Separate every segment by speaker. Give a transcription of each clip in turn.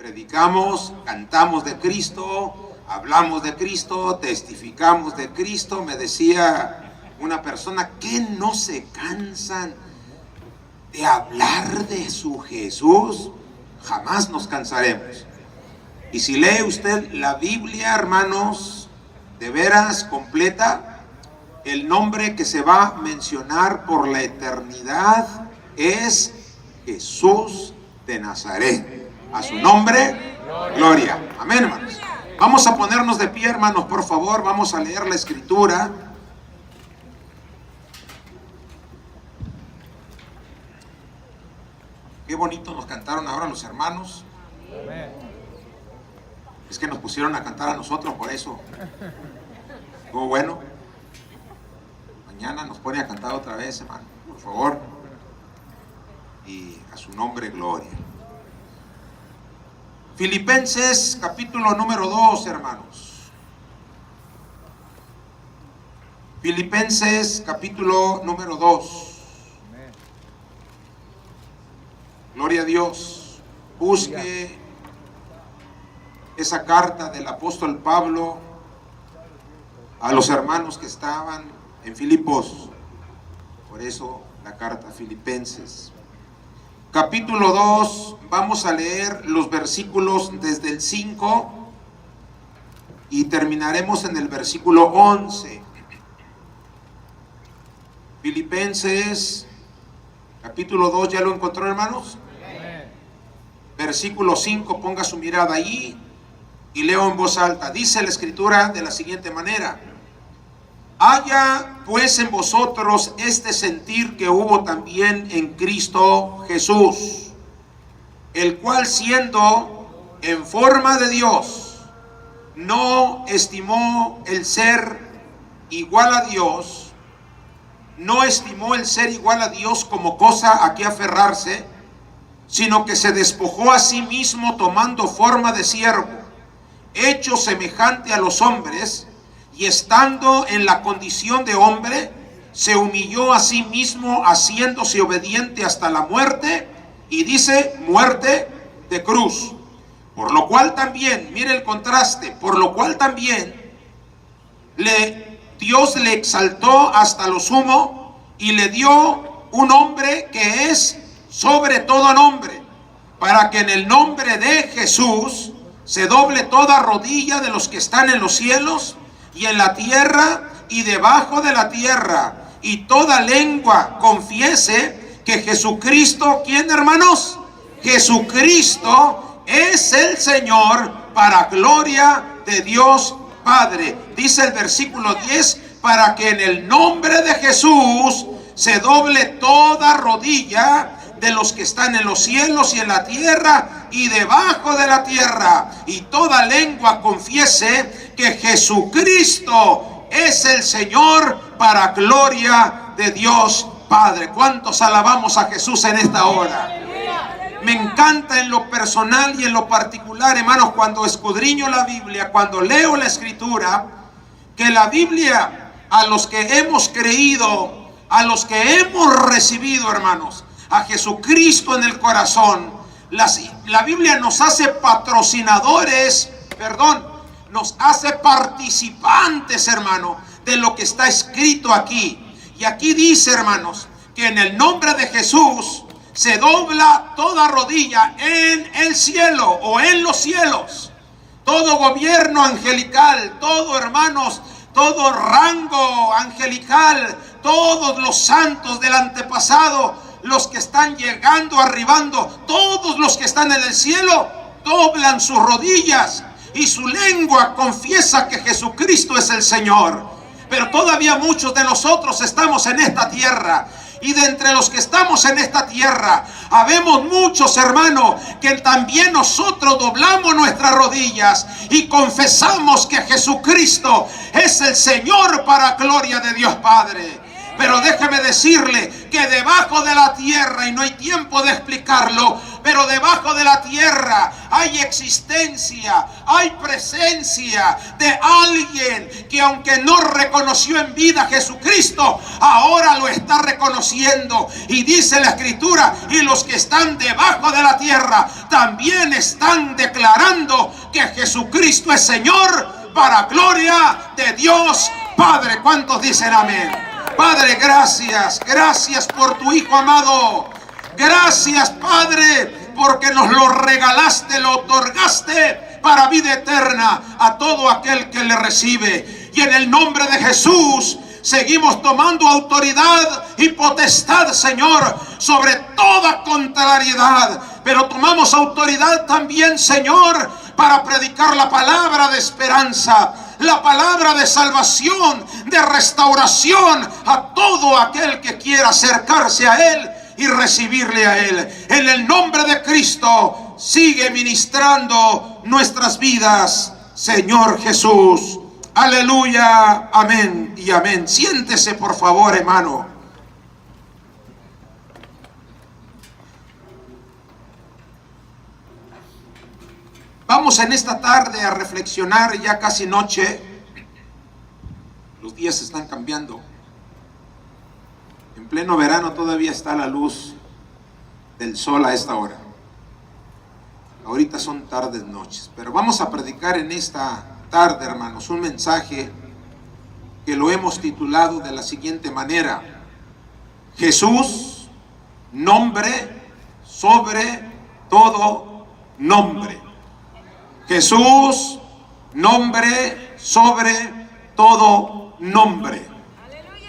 Speaker 1: predicamos, cantamos de Cristo, hablamos de Cristo, testificamos de Cristo. Me decía una persona que no se cansan de hablar de su Jesús. Jamás nos cansaremos. Y si lee usted la Biblia, hermanos, de veras completa, el nombre que se va a mencionar por la eternidad es Jesús de Nazaret. A su nombre, gloria. Amén, hermanos. Vamos a ponernos de pie, hermanos, por favor. Vamos a leer la Escritura. Qué bonito nos cantaron ahora los hermanos. Es que nos pusieron a cantar a nosotros, por eso. Estuvo bueno. Mañana nos pone a cantar otra vez, hermano, por favor. Y a su nombre, gloria. Filipenses capítulo número 2, hermanos. Filipenses capítulo número 2. Gloria a Dios. Busque esa carta del apóstol Pablo a los hermanos que estaban en Filipos. Por eso la carta a Filipenses. Capítulo 2, vamos a leer los versículos desde el 5 y terminaremos en el versículo 11. Filipenses, capítulo 2, ¿ya lo encontró, hermanos? Versículo 5, ponga su mirada ahí y leo en voz alta. Dice la Escritura de la siguiente manera: haya pues en vosotros este sentir que hubo también en Cristo Jesús, el cual siendo en forma de Dios, no estimó el ser igual a Dios, como cosa a que aferrarse, sino que se despojó a sí mismo tomando forma de siervo, hecho semejante a los hombres, y estando en la condición de hombre, se humilló a sí mismo, haciéndose obediente hasta la muerte, y dice, muerte de cruz. Por lo cual también, mire el contraste, por lo cual también Dios le exaltó hasta lo sumo, y le dio un nombre que es sobre todo nombre, para que en el nombre de Jesús se doble toda rodilla de los que están en los cielos y en la tierra y debajo de la tierra, y toda lengua confiese que Jesucristo, ¿quién, hermanos? Jesucristo es el Señor, para gloria de Dios Padre. Dice el versículo 10, para que en el nombre de Jesús se doble toda rodilla de los que están en los cielos y en la tierra y debajo de la tierra, y toda lengua confiese que Jesucristo es el Señor, para gloria de Dios Padre. ¿Cuántos alabamos a Jesús en esta hora? Me encanta en lo personal y en lo particular, hermanos, cuando escudriño la Biblia, cuando leo la Escritura, que la Biblia, a los que hemos creído, a los que hemos recibido, hermanos, a Jesucristo en el corazón, la Biblia nos hace patrocinadores, nos hace participantes, hermano, de lo que está escrito aquí. Y aquí dice, hermanos, que en el nombre de Jesús se dobla toda rodilla en el cielo o en los cielos, todo gobierno angelical, todo, hermanos, todo rango angelical, todos los santos del antepasado, los que están llegando, arribando, todos los que están en el cielo, doblan sus rodillas y su lengua confiesa que Jesucristo es el Señor. Pero todavía muchos de nosotros estamos en esta tierra, y de entre los que estamos en esta tierra, habemos muchos, hermanos, que también nosotros doblamos nuestras rodillas y confesamos que Jesucristo es el Señor, para gloria de Dios Padre. Pero déjeme decirle que debajo de la tierra, y no hay tiempo de explicarlo, pero debajo de la tierra hay existencia, hay presencia de alguien que, aunque no reconoció en vida a Jesucristo, ahora lo está reconociendo. Y dice la Escritura: y los que están debajo de la tierra también están declarando que Jesucristo es Señor, para gloria de Dios Padre. ¿Cuántos dicen amén? Padre, gracias por tu Hijo amado. Gracias, Padre, porque nos lo regalaste, lo otorgaste para vida eterna a todo aquel que le recibe. Y en el nombre de Jesús seguimos tomando autoridad y potestad, Señor, sobre toda contrariedad. Pero tomamos autoridad también, Señor, para predicar la palabra de esperanza, la palabra de salvación, de restauración a todo aquel que quiera acercarse a Él y recibirle a Él. En el nombre de Cristo, sigue ministrando nuestras vidas, Señor Jesús. Aleluya, amén y amén. Siéntese, por favor, hermano. Vamos en esta tarde a reflexionar, ya casi noche. Los días se están cambiando. En pleno verano todavía está la luz del sol a esta hora. Ahorita son tardes, noches. Pero vamos a predicar en esta tarde, hermanos, un mensaje que lo hemos titulado de la siguiente manera: Jesús, nombre sobre todo nombre. Jesús, nombre sobre todo nombre.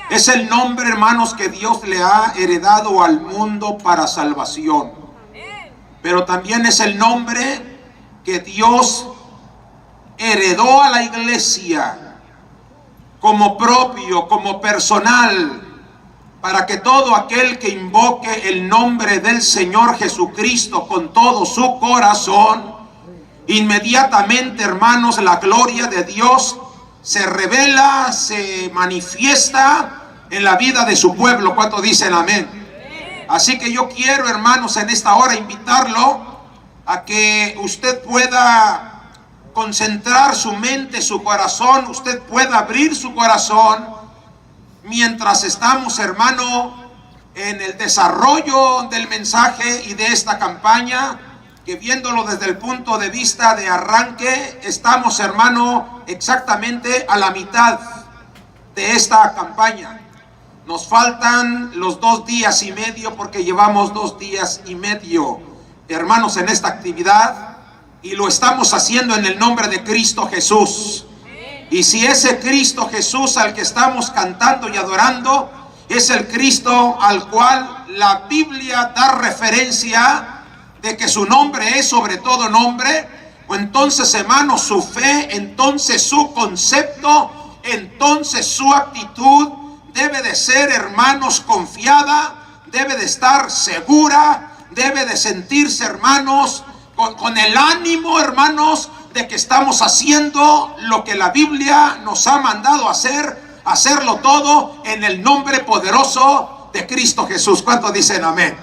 Speaker 1: Es el nombre, hermanos, que Dios le ha heredado al mundo para salvación. Pero también es el nombre que Dios heredó a la iglesia como propio, como personal, para que todo aquel que invoque el nombre del Señor Jesucristo con todo su corazón, inmediatamente, hermanos, la gloria de Dios se revela, se manifiesta en la vida de su pueblo. ¿Cuánto dicen amén? Así que yo quiero, hermanos, en esta hora invitarlo a que usted pueda concentrar su mente, su corazón, usted pueda abrir su corazón mientras estamos, hermano, en el desarrollo del mensaje y de esta campaña, que viéndolo desde el punto de vista de arranque, estamos, hermano, exactamente a la mitad de esta campaña. Nos faltan los 2 días y medio, porque llevamos 2 días y medio, hermanos, en esta actividad, y lo estamos haciendo en el nombre de Cristo Jesús. Y si ese Cristo Jesús al que estamos cantando y adorando es el Cristo al cual la Biblia da referencia de que su nombre es sobre todo nombre, pues entonces, hermanos, su fe, entonces su concepto, entonces su actitud debe de ser, hermanos, confiada, debe de estar segura, debe de sentirse, hermanos, con el ánimo, hermanos, de que estamos haciendo lo que la Biblia nos ha mandado hacer, hacerlo todo en el nombre poderoso de Cristo Jesús. ¿Cuántos dicen amén?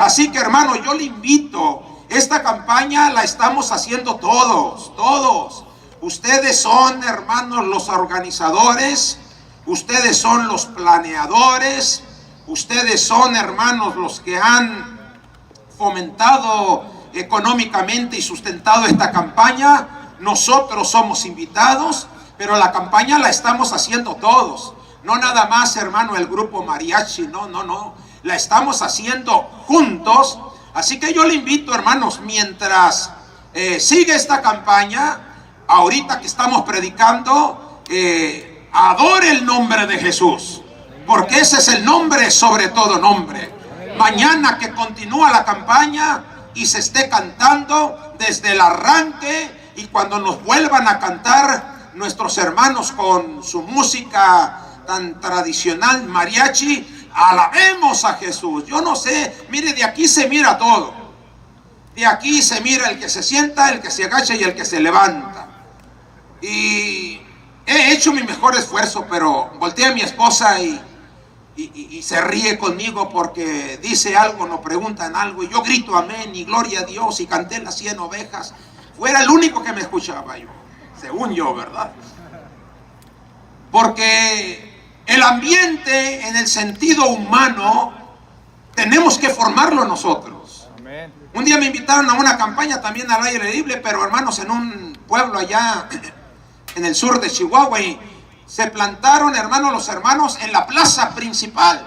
Speaker 1: Así que, hermano, yo le invito, esta campaña la estamos haciendo todos. Ustedes son, hermanos, los organizadores, ustedes son los planeadores, ustedes son, hermanos, los que han fomentado económicamente y sustentado esta campaña. Nosotros somos invitados, pero la campaña la estamos haciendo todos. No nada más, hermano, el grupo mariachi, no. La estamos haciendo juntos. Así que yo le invito, hermanos, mientras sigue esta campaña, ahorita que estamos predicando, adore el nombre de Jesús, porque ese es el nombre sobre todo nombre. Mañana que continúa la campaña y se esté cantando desde el arranque, y cuando nos vuelvan a cantar nuestros hermanos con su música tan tradicional, mariachi, alabemos a Jesús. Yo no sé, mire, de aquí se mira todo. De aquí se mira el que se sienta, el que se agacha y el que se levanta. Y he hecho mi mejor esfuerzo, pero volteé a mi esposa y y se ríe conmigo porque dice algo, nos preguntan algo, y yo grito amén y gloria a Dios, y canté las 100 ovejas. Fuera el único que me escuchaba yo, según yo, ¿verdad? Porque el ambiente en el sentido humano tenemos que formarlo nosotros. Amén. Un día me invitaron a una campaña también al aire libre, pero hermanos, en un pueblo allá en el sur de Chihuahua, y se plantaron, hermanos, los hermanos en la plaza principal,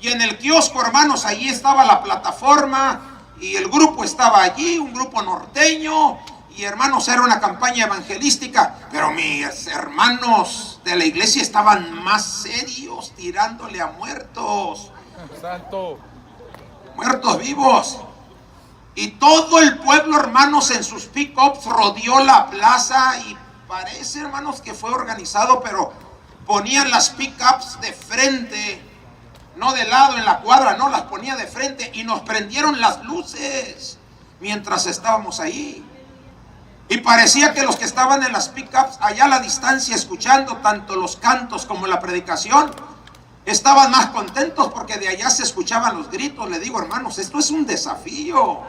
Speaker 1: y en el kiosco, hermanos, allí estaba la plataforma y el grupo estaba allí, un grupo norteño, y hermanos, era una campaña evangelística, pero mis hermanos de la iglesia estaban más serios, tirándole a muertos. Santo. Muertos vivos. Y todo el pueblo, hermanos, en sus pick-ups rodeó la plaza, y parece, hermanos, que fue organizado, pero ponían las pick-ups de frente, no de lado en la cuadra, no, las ponía de frente, y nos prendieron las luces mientras estábamos ahí. Y parecía que los que estaban en las pick-ups allá a la distancia, escuchando tanto los cantos como la predicación, estaban más contentos porque de allá se escuchaban los gritos. Le digo, hermanos, esto es un desafío.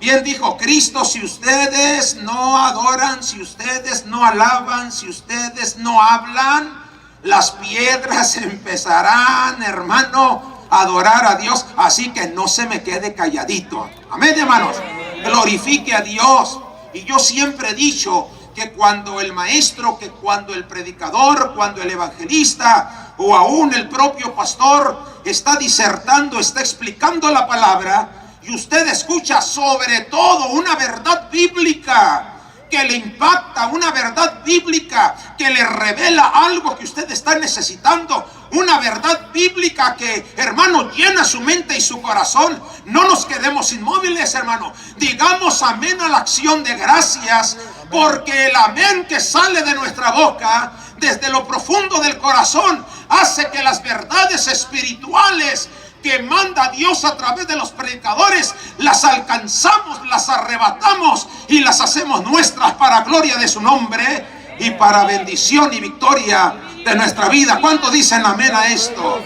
Speaker 1: Bien dijo Cristo: si ustedes no adoran, si ustedes no alaban, si ustedes no hablan, las piedras empezarán, hermano, a adorar a Dios. Así que no se me quede calladito. Amén, hermanos. Glorifique a Dios. Y yo siempre he dicho que cuando el maestro, que cuando el predicador, cuando el evangelista o aún el propio pastor está disertando, está explicando la palabra, y usted escucha sobre todo una verdad bíblica que le impacta, una verdad bíblica que le revela algo que usted está necesitando, una verdad bíblica que, hermano, llena su mente y su corazón, no nos quedemos inmóviles, hermano. Digamos amén a la acción de gracias, porque el amén que sale de nuestra boca, desde lo profundo del corazón, hace que las verdades espirituales que manda Dios a través de los predicadores, las alcanzamos, las arrebatamos y las hacemos nuestras para gloria de su nombre y para bendición y victoria de nuestra vida. ¿Cuántos dicen amén a esto?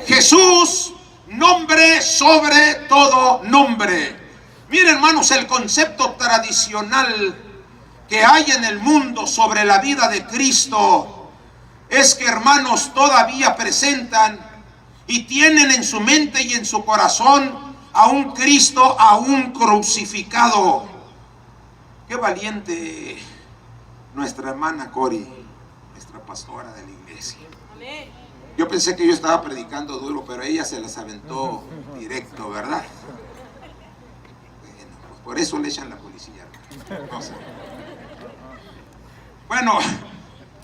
Speaker 1: Jesús, nombre sobre todo nombre. Miren, hermanos, el concepto tradicional que hay en el mundo sobre la vida de Cristo es que, hermanos, todavía presentan y tienen en su mente y en su corazón a un Cristo aún crucificado. Qué valiente nuestra hermana Cori, nuestra pastora de la iglesia. Yo pensé que yo estaba predicando duro, pero ella se las aventó directo, ¿verdad? Bueno, pues por eso le echan la policía. No sé. Bueno,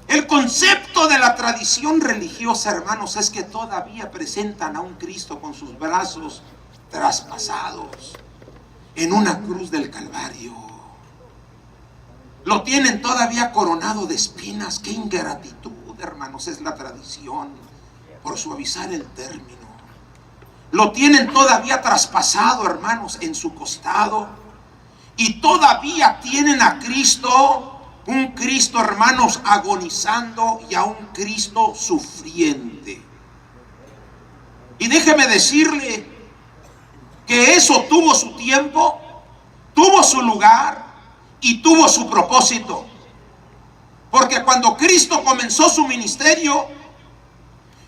Speaker 1: el concepto de la tradición religiosa, hermanos, es que todavía presentan a un Cristo con sus brazos traspasados en una cruz del Calvario. Lo tienen todavía coronado de espinas. Qué ingratitud, hermanos, es la tradición, por suavizar el término. Lo tienen todavía traspasado, hermanos, en su costado. Y todavía tienen a Cristo, un Cristo, hermanos, agonizando, y a un Cristo sufriente. Y déjeme decirle que eso tuvo su tiempo, tuvo su lugar y tuvo su propósito. Porque cuando Cristo comenzó su ministerio,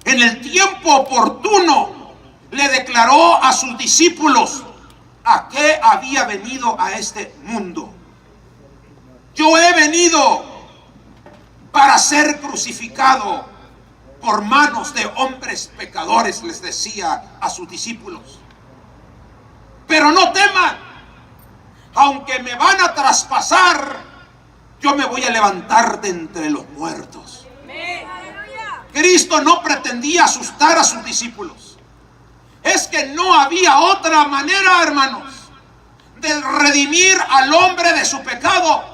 Speaker 1: en el tiempo oportuno le declaró a sus discípulos a qué había venido a este mundo. Yo he venido para ser crucificado por manos de hombres pecadores, les decía a sus discípulos. Pero no teman, aunque me van a traspasar, yo me voy a levantar de entre los muertos. Cristo no pretendía asustar a sus discípulos. Es que no había otra manera, hermanos, de redimir al hombre de su pecado,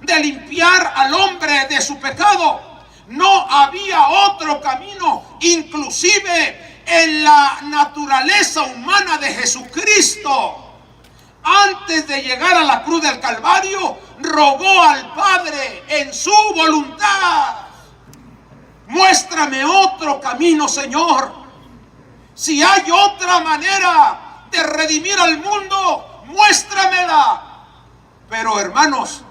Speaker 1: de limpiar al hombre de su pecado. No había otro camino. Inclusive en la naturaleza humana de Jesucristo, antes de llegar a la cruz del Calvario, rogó al Padre en su voluntad muéstrame otro camino, Señor. Si hay otra manera de redimir al mundo, muéstramela. Pero hermanos,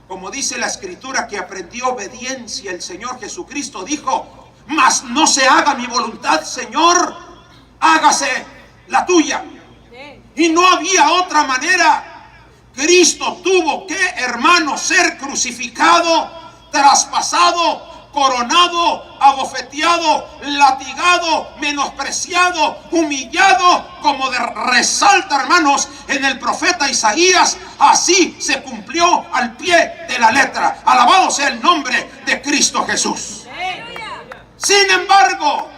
Speaker 1: como dice la Escritura, que aprendió obediencia el Señor Jesucristo, dijo: mas no se haga mi voluntad, Señor, hágase la tuya. Y no había otra manera. Cristo tuvo que, hermanos, ser crucificado, traspasado, coronado, abofeteado, latigado, menospreciado, humillado, como resalta, hermanos, en el profeta Isaías. Así se cumplió al pie de la letra. Alabado sea el nombre de Cristo Jesús. Sin embargo,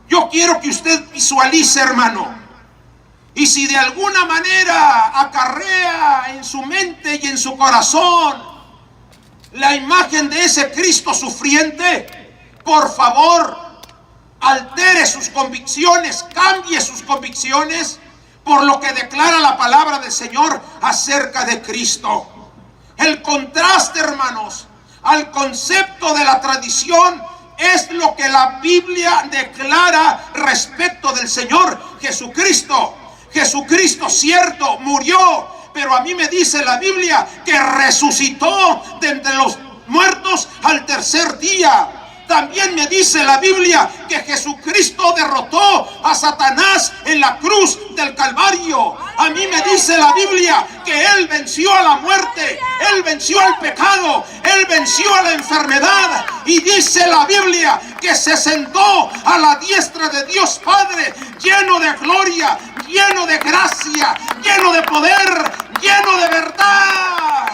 Speaker 1: yo quiero que usted visualice, hermano, y si de alguna manera acarrea en su mente y en su corazón la imagen de ese Cristo sufriente, por favor, altere sus convicciones, cambie sus convicciones por lo que declara la palabra del Señor acerca de Cristo. El contraste, hermanos, al concepto de la tradición es lo que la Biblia declara respecto del Señor Jesucristo. Jesucristo, cierto, murió, pero a mí me dice la Biblia que resucitó de entre los muertos al tercer día. También me dice la Biblia que Jesucristo derrotó a Satanás en la cruz del Calvario. A mí me dice la Biblia que Él venció a la muerte, Él venció al pecado, Él venció a la enfermedad. Y dice la Biblia que se sentó a la diestra de Dios Padre, lleno de gloria, lleno de gracia, lleno de poder, lleno de verdad.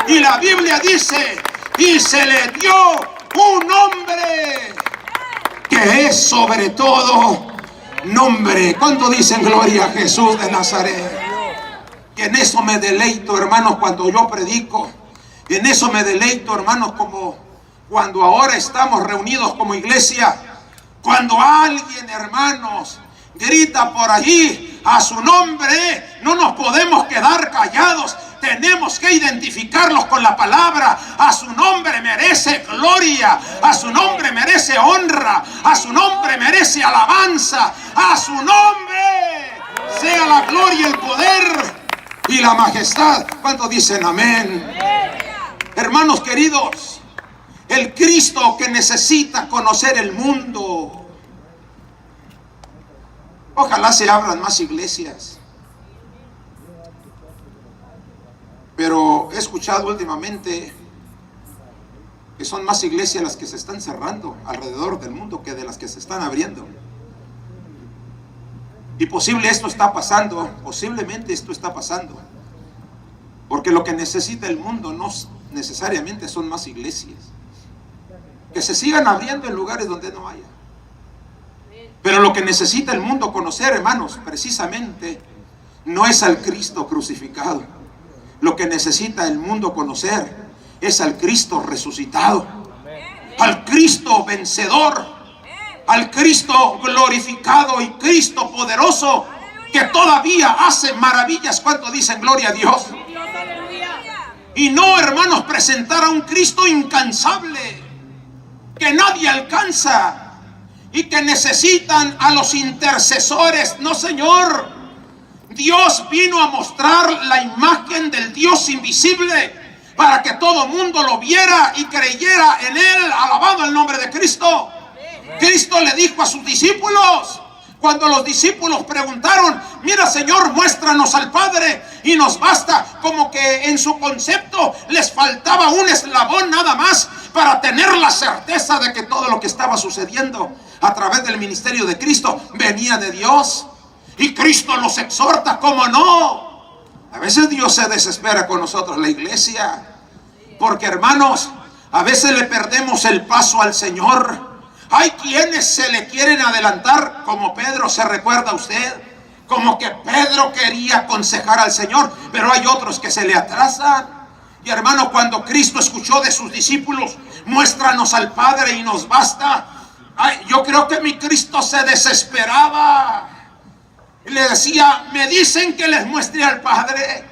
Speaker 1: Y la Biblia dice, y se le dio un nombre que es sobre todo nombre. ¿Cuánto dicen gloria a Jesús de Nazaret? Que en eso me deleito, hermanos, cuando yo predico. En eso me deleito, hermanos, como cuando ahora estamos reunidos como iglesia. Cuando alguien, hermanos, grita por allí a su nombre, no nos podemos quedar callados. Tenemos que identificarlos con la palabra. A su nombre merece gloria, a su nombre merece honra, a su nombre merece alabanza. A su nombre sea la gloria, el poder y la majestad. ¿Cuántos dicen amén? Hermanos queridos, el Cristo que necesita conocer el mundo. Ojalá se abran más iglesias. Pero he escuchado últimamente que son más iglesias las que se están cerrando alrededor del mundo que de las que se están abriendo. Y posiblemente esto está pasando, porque lo que necesita el mundo no necesariamente son más iglesias. Que se sigan abriendo en lugares donde no haya. Pero lo que necesita el mundo conocer, hermanos, precisamente no es al Cristo crucificado. Lo que necesita el mundo conocer es al Cristo resucitado, al Cristo vencedor, al Cristo glorificado y Cristo poderoso, que todavía hace maravillas. ¿Cuánto dicen gloria a Dios? Y no, hermanos, presentar a un Cristo incansable, que nadie alcanza y que necesitan a los intercesores. No, Señor. Dios vino a mostrar la imagen del Dios invisible para que todo mundo lo viera y creyera en Él. Alabado el nombre de Cristo. Cristo le dijo a sus discípulos, cuando los discípulos preguntaron: mira, Señor, muéstranos al Padre y nos basta. Como que en su concepto les faltaba un eslabón nada más para tener la certeza de que todo lo que estaba sucediendo a través del ministerio de Cristo venía de Dios. Y Cristo los exhorta, ¿cómo no? A veces Dios se desespera con nosotros, la iglesia, porque, hermanos, a veces le perdemos el paso al Señor. Hay quienes se le quieren adelantar, como Pedro, se recuerda usted, como que Pedro quería aconsejar al Señor, pero hay otros que se le atrasan. Y, hermano, cuando Cristo escuchó de sus discípulos, muéstranos al Padre y nos basta, yo creo que mi Cristo se desesperaba. Y le decía: me dicen que les muestre al Padre.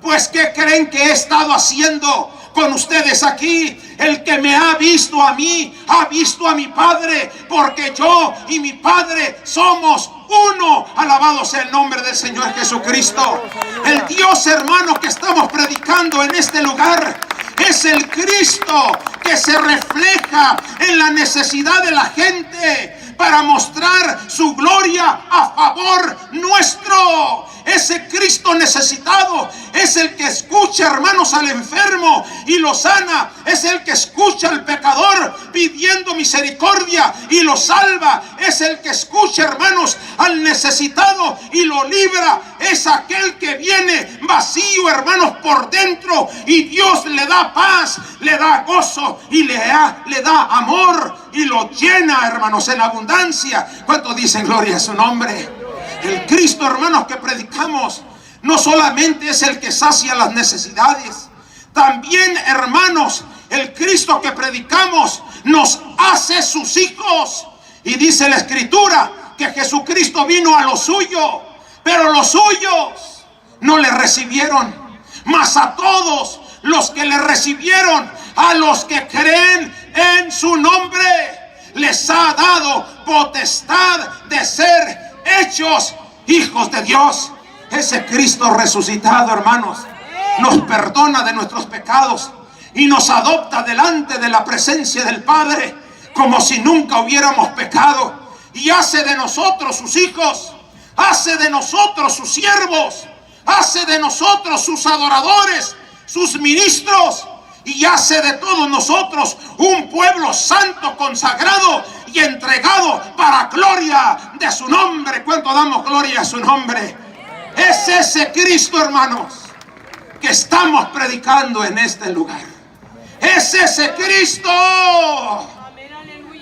Speaker 1: Pues ¿qué creen que he estado haciendo con ustedes aquí? El que me ha visto a mí, ha visto a mi Padre, porque yo y mi Padre somos uno. Alabado sea el nombre del Señor Jesucristo. El Dios, hermano, que estamos predicando en este lugar es el Cristo que se refleja en la necesidad de la gente para mostrar su gloria a favor nuestro. Ese Cristo necesitado es el que escucha, hermanos, al enfermo y lo sana. Es el que escucha al pecador pidiendo misericordia y lo salva. Es el que escucha, hermanos, al necesitado y lo libra. Es aquel que viene vacío, hermanos, por dentro, y Dios le da paz, le da gozo y le da amor y lo llena, hermanos, en abundancia. ¿Cuántos dicen gloria a su nombre? El Cristo, hermanos, que predicamos no solamente es el que sacia las necesidades, también, hermanos, el Cristo que predicamos nos hace sus hijos. Y dice la Escritura que Jesucristo vino a lo suyo, pero los suyos no le recibieron. Mas a todos los que le recibieron, a los que creen en su nombre, les ha dado potestad de ser hechos hijos de Dios. Ese Cristo resucitado, hermanos, nos perdona de nuestros pecados y nos adopta delante de la presencia del Padre como si nunca hubiéramos pecado, y hace de nosotros sus hijos, hace de nosotros sus siervos, hace de nosotros sus adoradores, sus ministros, y hace de todos nosotros un pueblo santo, consagrado y entregado para gloria de su nombre. ¿Cuánto damos gloria a su nombre? Es ese Cristo, hermanos, que estamos predicando en este lugar. Es ese Cristo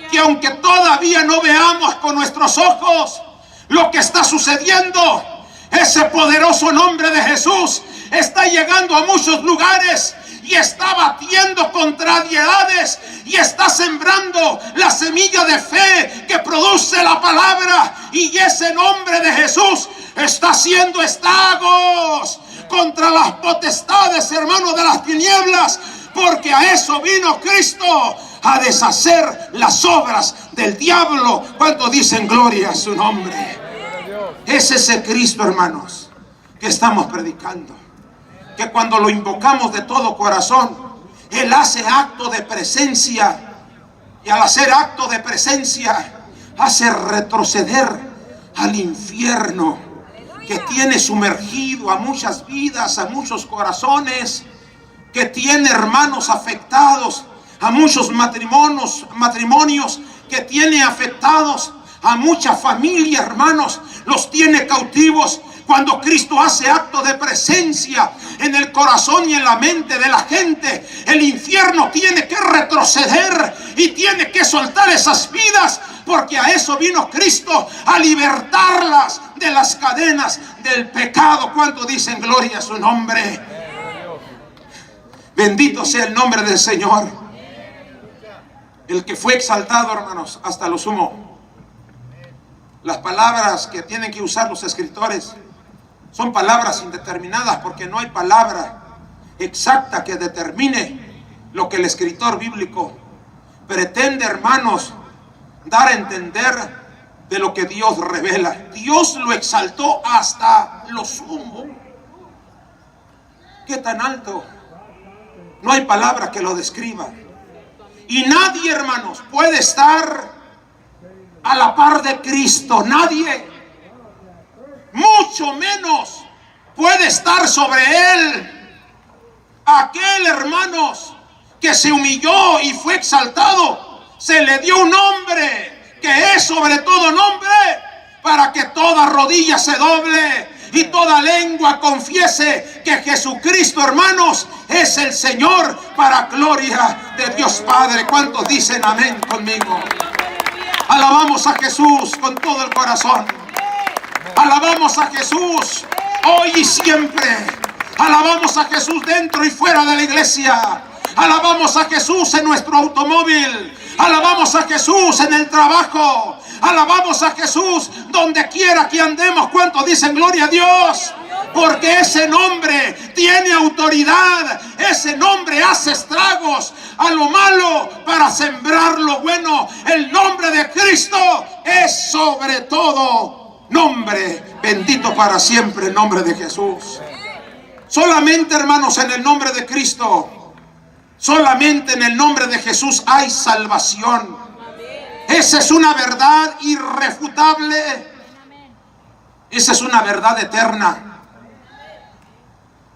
Speaker 1: que, aunque todavía no veamos con nuestros ojos lo que está sucediendo, ese poderoso nombre de Jesús está llegando a muchos lugares y está batiendo contrariedades y está sembrando la semilla de fe que produce la palabra. Y ese nombre de Jesús está haciendo estragos contra las potestades, hermanos, de las tinieblas, porque a eso vino Cristo, a deshacer las obras del diablo. ¿Cuánto dicen gloria a su nombre? Es ese Cristo, hermanos, que estamos predicando, que cuando lo invocamos de todo corazón, Él hace acto de presencia, y al hacer acto de presencia hace retroceder al infierno que tiene sumergido a muchas vidas, a muchos corazones, que tiene, hermanos, afectados a muchos matrimonios, que tiene afectados a mucha familia, hermanos, los tiene cautivos. Cuando Cristo hace acto de presencia en el corazón y en la mente de la gente, el infierno tiene que retroceder y tiene que soltar esas vidas, porque a eso vino Cristo, a libertarlas de las cadenas del pecado. ¿Cuánto dicen gloria a su nombre? Bendito sea el nombre del Señor, el que fue exaltado, hermanos, hasta lo sumo. Las palabras que tienen que usar los escritores son palabras indeterminadas, porque no hay palabra exacta que determine lo que el escritor bíblico pretende, hermanos, dar a entender de lo que Dios revela. Dios lo exaltó hasta lo sumo. ¿Qué tan alto? No hay palabra que lo describa. Y nadie, hermanos, puede estar a la par de Cristo. Nadie. Mucho menos puede estar sobre Él aquel, hermanos, que se humilló y fue exaltado. Se le dio un nombre que es sobre todo nombre, para que toda rodilla se doble y toda lengua confiese que Jesucristo, hermanos, es el Señor, para gloria de Dios Padre. ¿Cuántos dicen amén conmigo? Alabamos a Jesús con todo el corazón. Alabamos a Jesús hoy y siempre. Alabamos a Jesús dentro y fuera de la iglesia. Alabamos a Jesús en nuestro automóvil. Alabamos a Jesús en el trabajo. Alabamos a Jesús donde quiera que andemos. ¿Cuántos dicen gloria a Dios? Porque ese nombre tiene tiene autoridad. Ese nombre hace estragos a lo malo para sembrar lo bueno. El nombre de Cristo es sobre todo nombre. Bendito para siempre el nombre de Jesús. Solamente, hermanos, en el nombre de Cristo, solamente en el nombre de Jesús hay salvación. Esa es una verdad irrefutable. Esa es una verdad eterna.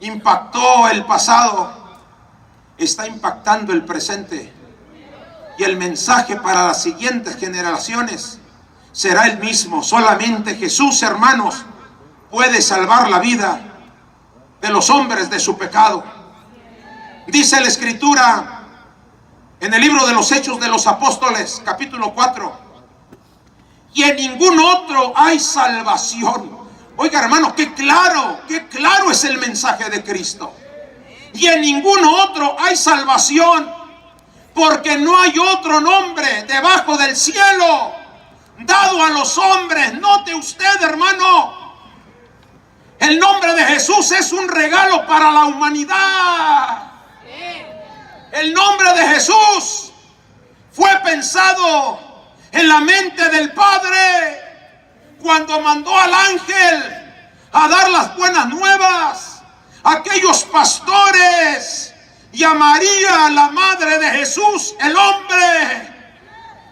Speaker 1: Impactó el pasado, está impactando el presente. Y el mensaje para las siguientes generaciones será el mismo. Solamente Jesús, hermanos, puede salvar la vida de los hombres de su pecado. Dice la Escritura en el libro de los Hechos de los Apóstoles, capítulo 4: y en ningún otro hay salvación. Oiga, hermano, qué claro es el mensaje de Cristo. Y en ningún otro hay salvación, porque no hay otro nombre debajo del cielo dado a los hombres. Note usted, hermano, el nombre de Jesús es un regalo para la humanidad. El nombre de Jesús fue pensado en la mente del Padre cuando mandó al ángel a dar las buenas nuevas a aquellos pastores, y a María, la madre de Jesús, el hombre,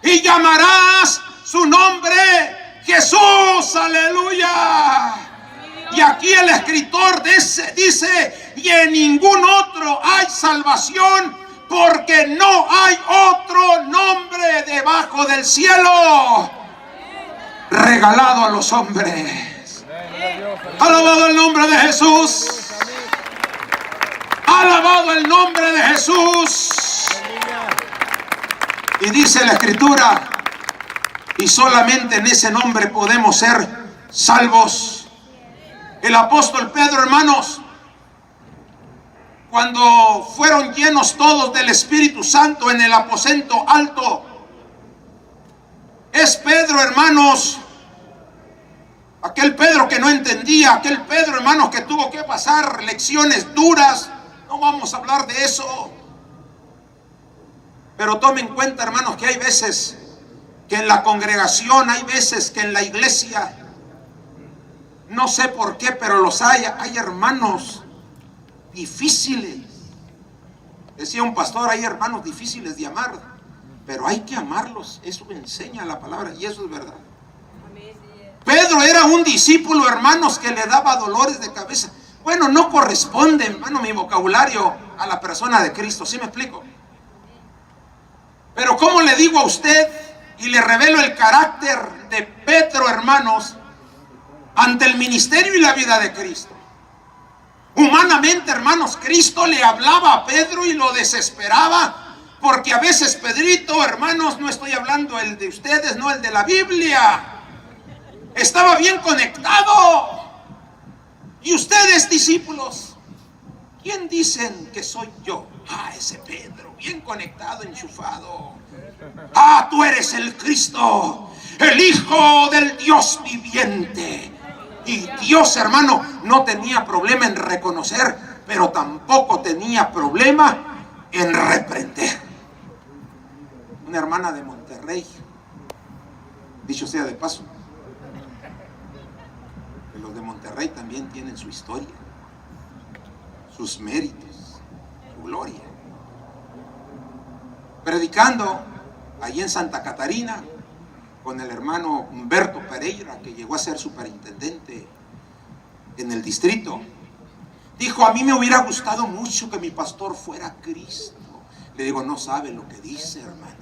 Speaker 1: y llamarás su nombre Jesús. Aleluya. Y aquí el escritor dice: y en ningún otro hay salvación, porque no hay otro nombre debajo del cielo regalado a los hombres. Alabado el nombre de Jesús. Alabado el nombre de Jesús. Y dice la Escritura: y solamente en ese nombre podemos ser salvos. El apóstol Pedro, hermanos, cuando fueron llenos todos del Espíritu Santo en el aposento alto, es Pedro, hermanos, aquel Pedro que no entendía, aquel Pedro, hermanos, que tuvo que pasar lecciones duras. No vamos a hablar de eso, pero tomen en cuenta, hermanos, que hay veces que en la congregación, hay veces que en la iglesia, no sé por qué, pero los hay hermanos difíciles. Decía un pastor: hay hermanos difíciles de amar, pero hay que amarlos. Eso enseña la palabra, y eso es verdad. Pedro era un discípulo, hermanos, que le daba dolores de cabeza. Bueno, no corresponde, hermano, mi vocabulario a la persona de Cristo. ¿Sí me explico? Pero ¿cómo le digo a usted y le revelo el carácter de Pedro, hermanos, ante el ministerio y la vida de Cristo? Humanamente, hermanos, Cristo le hablaba a Pedro y lo desesperaba, porque a veces Pedrito, hermanos, no estoy hablando el de ustedes, no el de la Biblia, estaba bien conectado. Y ustedes, discípulos, ¿quién dicen que soy yo? Ese Pedro, bien conectado, enchufado. Tú eres el Cristo, el Hijo del Dios viviente. Y Dios, hermano, no tenía problema en reconocer, pero tampoco tenía problema en reprender. Una hermana de Monterrey, dicho sea de paso, que los de Monterrey también tienen su historia, sus méritos, su gloria. Predicando allí en Santa Catarina con el hermano Humberto Pereira, que llegó a ser superintendente en el distrito, dijo: a mí me hubiera gustado mucho que mi pastor fuera Cristo. Le digo: no sabe lo que dice, hermano.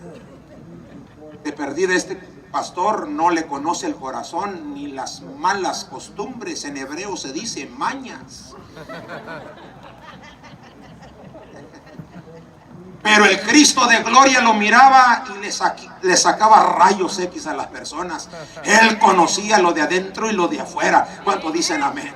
Speaker 1: De perdida, este pastor no le conoce el corazón ni las malas costumbres. En hebreo se dice mañas. Pero el Cristo de gloria lo miraba y le sacaba rayos X a las personas. Él conocía lo de adentro y lo de afuera. ¿Cuántos dicen amén?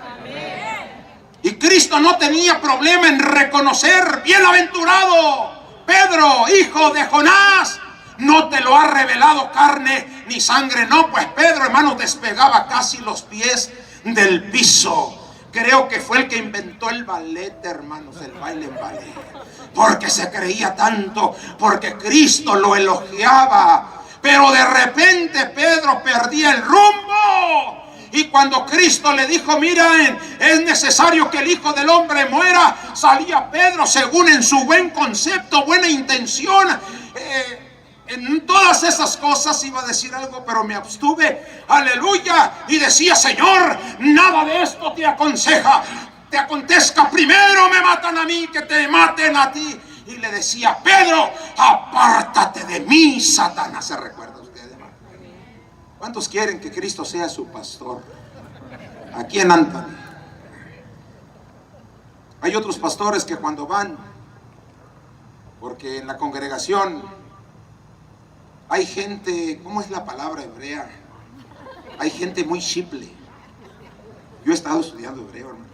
Speaker 1: Y Cristo no tenía problema en reconocer: bienaventurado Pedro, hijo de Jonás, no te lo ha revelado carne ni sangre. No, pues Pedro, hermanos, despegaba casi los pies del piso. creo que fue el que inventó el ballet, hermanos, el baile en ballet, porque se creía tanto, porque Cristo lo elogiaba. Pero de repente Pedro perdía el rumbo. Y cuando Cristo le dijo, miren, es necesario que el Hijo del Hombre muera, salía Pedro según en su buen concepto, buena intención. En todas esas cosas iba a decir algo, pero me abstuve, aleluya, y decía, Señor, nada de esto te acontezca, primero me matan a mí, que te maten a ti. Y le decía, Pedro, apártate de mí, Satanás. ¿Se recuerda usted, hermano? ¿Cuántos quieren que Cristo sea su pastor? Aquí en Anthony hay otros pastores que cuando van, porque en la congregación hay gente, ¿cómo es la palabra hebrea? Hay gente muy chiple. Yo he estado estudiando hebreo, hermano.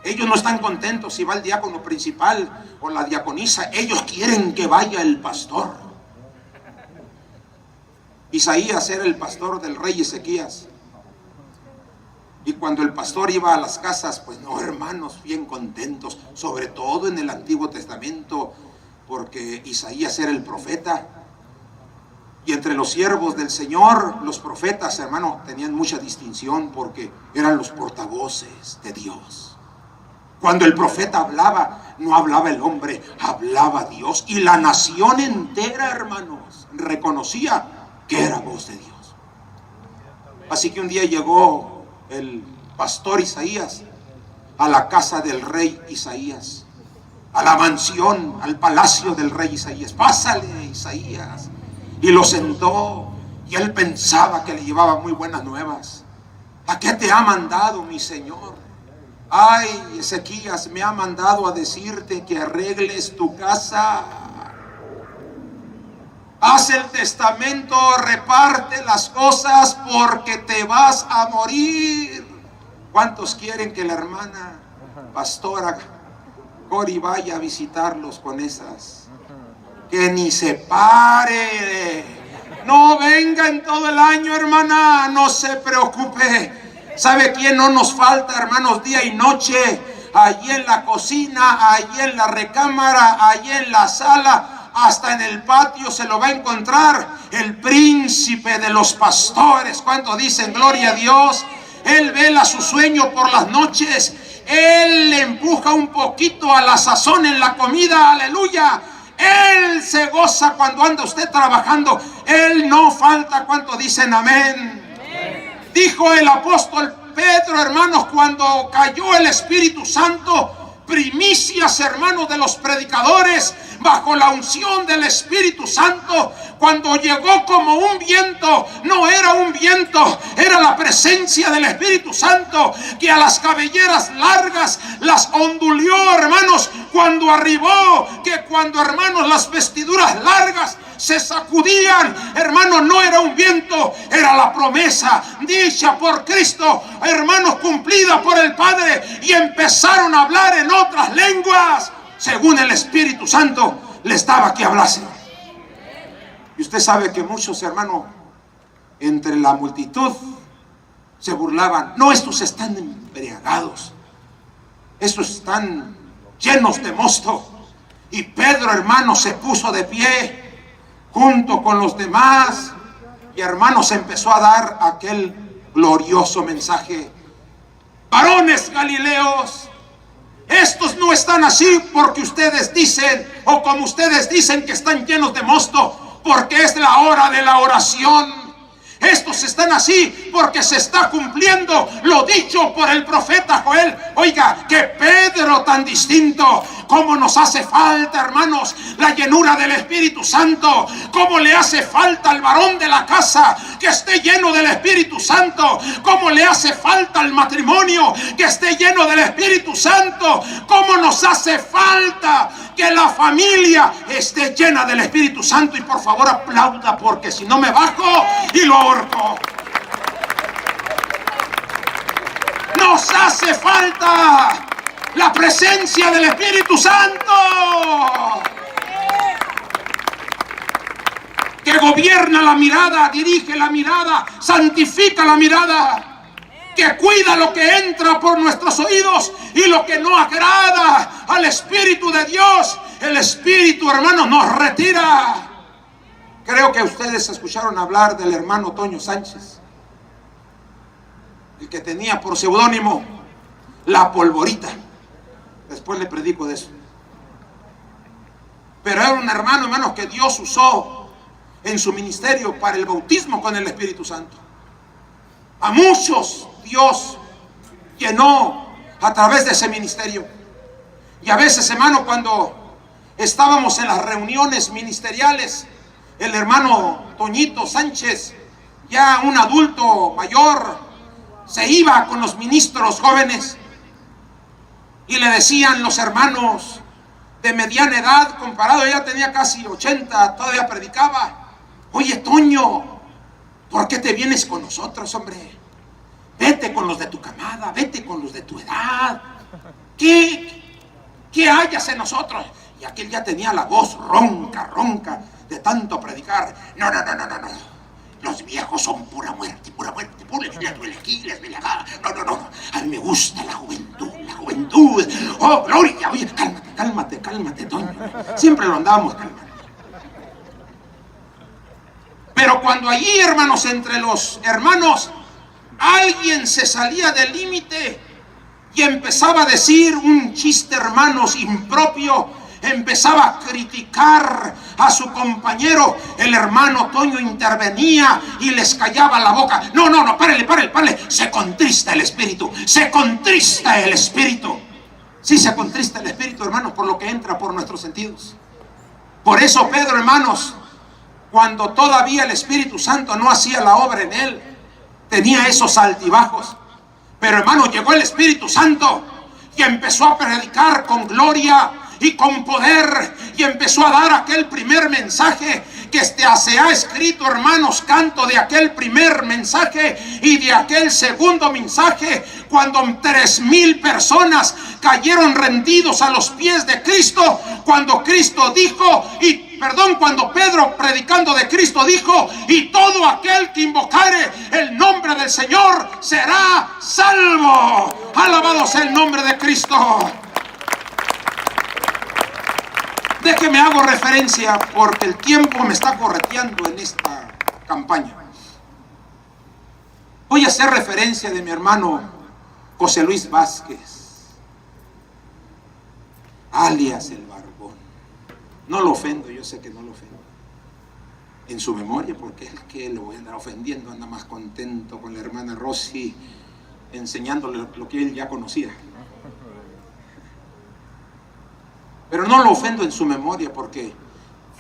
Speaker 1: Ellos no están contentos si va el diácono principal o la diaconisa. Ellos quieren que vaya el pastor. Isaías era el pastor del rey Ezequías. Y cuando el pastor iba a las casas, pues no, hermanos, bien contentos. Sobre todo en el Antiguo Testamento, porque Isaías era el profeta. Y entre los siervos del Señor, los profetas, hermanos, tenían mucha distinción porque eran los portavoces de Dios. Cuando el profeta hablaba, no hablaba el hombre, hablaba Dios. Y la nación entera, hermanos, reconocía que era voz de Dios. Así que un día llegó el pastor Isaías a la casa del rey Isaías, a la mansión, al palacio del rey Isaías. Pásale, Isaías. Y lo sentó, y él pensaba que le llevaba muy buenas nuevas. ¿A qué te ha mandado mi señor? Ay, Ezequías me ha mandado a decirte que arregles tu casa. Haz el testamento, reparte las cosas porque te vas a morir. ¿Cuántos quieren que la hermana pastora Cori vaya a visitarlos con esas? Que ni se pare. No venga en todo el año, hermana, no se preocupe. ¿Sabe quién no nos falta, hermanos, día y noche? Allí en la cocina, allí en la recámara, allí en la sala, hasta en el patio se lo va a encontrar el príncipe de los pastores. ¿Cuántos dicen gloria a Dios? Él vela su sueño por las noches. Él le empuja un poquito a la sazón en la comida, aleluya. Él se goza cuando anda usted trabajando. Él no falta. ¿Cuántos dicen amén? Dijo el apóstol Pedro, hermanos, cuando cayó el Espíritu Santo, primicias, hermanos, de los predicadores, bajo la unción del Espíritu Santo, cuando llegó como un viento, no era un viento, era la presencia del Espíritu Santo, que a las cabelleras largas las ondulió, hermanos, cuando arribó, que cuando, hermanos, las vestiduras largas se sacudían, hermanos, no era un viento, era la promesa dicha por Cristo, hermanos, cumplida por el Padre, y empezaron a hablar en otras lenguas según el Espíritu Santo les daba que hablase. Y usted sabe que muchos, hermanos, entre la multitud se burlaban. No, estos están embriagados, estos están llenos de mosto. Y Pedro, hermano, se puso de pie junto con los demás, y hermanos, empezó a dar aquel glorioso mensaje. Varones galileos, estos no están así porque ustedes dicen, o como ustedes dicen que están llenos de mosto, porque es la hora de la oración. Estos están así porque se está cumpliendo lo dicho por el profeta Joel. Oiga, que Pedro tan distinto. Cómo nos hace falta, hermanos, la llenura del Espíritu Santo. Cómo le hace falta al varón de la casa que esté lleno del Espíritu Santo. Cómo le hace falta al matrimonio que esté lleno del Espíritu Santo. Cómo nos hace falta que la familia esté llena del Espíritu Santo. Y por favor aplauda, porque si no me bajo y lo ahorco. Nos hace falta la presencia del Espíritu Santo. Que que gobierna la mirada, dirige la mirada, santifica la mirada, que cuida lo que entra por nuestros oídos y lo que no agrada al Espíritu de Dios. El Espíritu, hermanos, nos retira. Creo que ustedes escucharon hablar del hermano Toño Sánchez, el que tenía por seudónimo La Polvorita. Después le predico de eso. Pero era un hermano, hermanos, que Dios usó en su ministerio para el bautismo con el Espíritu Santo. A muchos Dios llenó a través de ese ministerio. Y a veces, hermano, cuando estábamos en las reuniones ministeriales, el hermano Toñito Sánchez, ya un adulto mayor, se iba con los ministros jóvenes y le decían los hermanos de mediana edad, comparado, ella tenía casi 80, todavía predicaba: oye, Toño, ¿por qué te vienes con nosotros, hombre? Vete con los de tu camada, vete con los de tu edad. ¿Qué hayas en nosotros? Y aquel ya tenía la voz ronca de tanto predicar. No. Los viejos son pura muerte, les duele aquí, les duele acá. No. A mí me gusta la juventud. Oh, gloria. Oye, cálmate, Toño. Siempre lo andábamos calmando. Pero cuando allí, hermanos, entre los hermanos, alguien se salía del límite y empezaba a decir un chiste, hermanos, impropio, empezaba a criticar a su compañero, el hermano Toño intervenía y les callaba la boca. No, párale. Se contrista el espíritu. Sí, se contrista el espíritu, hermanos, por lo que entra por nuestros sentidos. Por eso Pedro, hermanos, cuando todavía el Espíritu Santo no hacía la obra en él, tenía esos altibajos. Pero, hermano, llegó el Espíritu Santo y empezó a predicar con gloria y con poder, y empezó a dar aquel primer mensaje que se ha escrito, hermanos, canto de aquel primer mensaje y de aquel segundo mensaje, cuando 3,000 personas cayeron rendidos a los pies de Cristo, cuando Pedro, predicando de Cristo, dijo: y todo aquel que invocare el nombre del Señor será salvo. Alabado sea el nombre de Cristo. Déjeme hago referencia, porque el tiempo me está correteando en esta campaña. Voy a hacer referencia de mi hermano José Luis Vázquez, alias el Barbón. No lo ofendo, yo sé que no lo ofendo en su memoria, porque es que lo voy a andar ofendiendo. Anda más contento con la hermana Rosy, enseñándole lo que él ya conocía. Pero no lo ofendo en su memoria, porque